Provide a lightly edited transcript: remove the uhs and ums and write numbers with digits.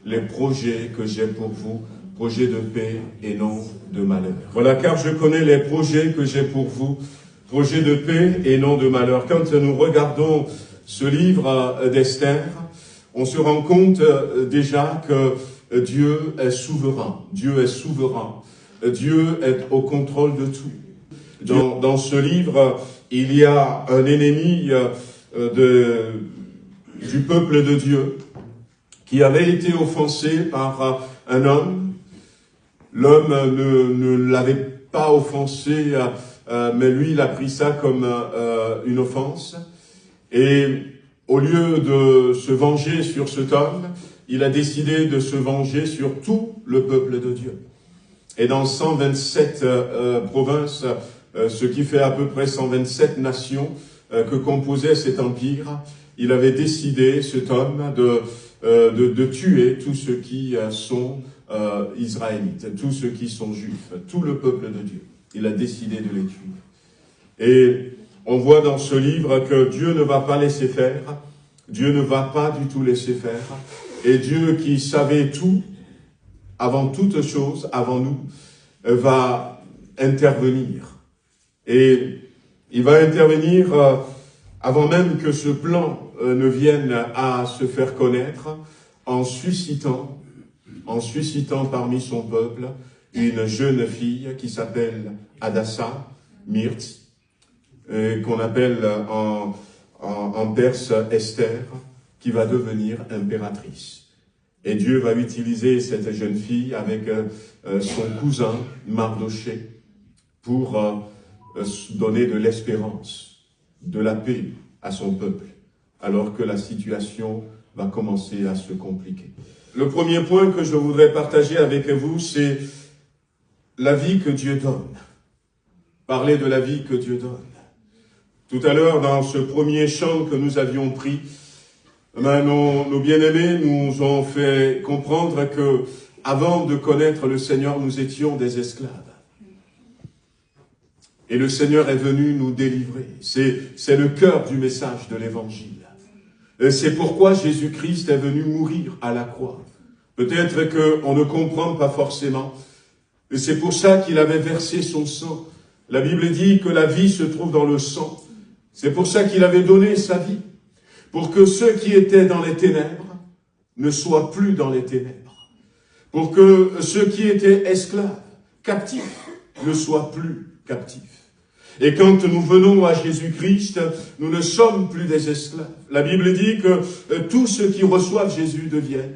les projets que j'ai pour vous, projets de paix et non de malheur. Voilà, car je connais les projets que j'ai pour vous, projets de paix et non de malheur. Quand nous regardons ce livre d'Esther, on se rend compte déjà que Dieu est souverain. Dieu est souverain. Dieu est au contrôle de tout. Dans ce livre, il y a un ennemi du peuple de Dieu qui avait été offensé par un homme. L'homme ne l'avait pas offensé, mais lui, il a pris ça comme une offense. Et au lieu de se venger sur cet homme, il a décidé de se venger sur tout le peuple de Dieu. Et dans 127 provinces, ce qui fait à peu près 127 nations que composait cet empire, il avait décidé, cet homme, de tuer tous ceux qui sont israélites, tous ceux qui sont juifs, tout le peuple de Dieu. Il a décidé de les tuer. Et on voit dans ce livre que Dieu ne va pas laisser faire, Dieu ne va pas du tout laisser faire, et Dieu qui savait tout, avant toute chose, avant nous, va intervenir. Et il va intervenir avant même que ce plan ne vienne à se faire connaître, en suscitant parmi son peuple une jeune fille qui s'appelle Hadassa, Mirth, qu'on appelle en perse Esther, qui va devenir impératrice. Et Dieu va utiliser cette jeune fille avec son cousin Mardoché pour donner de l'espérance, de la paix à son peuple, alors que la situation va commencer à se compliquer. Le premier point que je voudrais partager avec vous, c'est la vie que Dieu donne. Parler de la vie que Dieu donne. Tout à l'heure, dans ce premier chant que nous avions pris, nos bien-aimés nous ont fait comprendre que, avant de connaître le Seigneur, nous étions des esclaves. Et le Seigneur est venu nous délivrer. C'est le cœur du message de l'Évangile. Et c'est pourquoi Jésus-Christ est venu mourir à la croix. Peut-être qu'on ne comprend pas forcément. Et c'est pour ça qu'il avait versé son sang. La Bible dit que la vie se trouve dans le sang. C'est pour ça qu'il avait donné sa vie. Pour que ceux qui étaient dans les ténèbres ne soient plus dans les ténèbres. Pour que ceux qui étaient esclaves, captifs, ne soient plus captifs. Et quand nous venons à Jésus-Christ, nous ne sommes plus des esclaves. La Bible dit que tous ceux qui reçoivent Jésus deviennent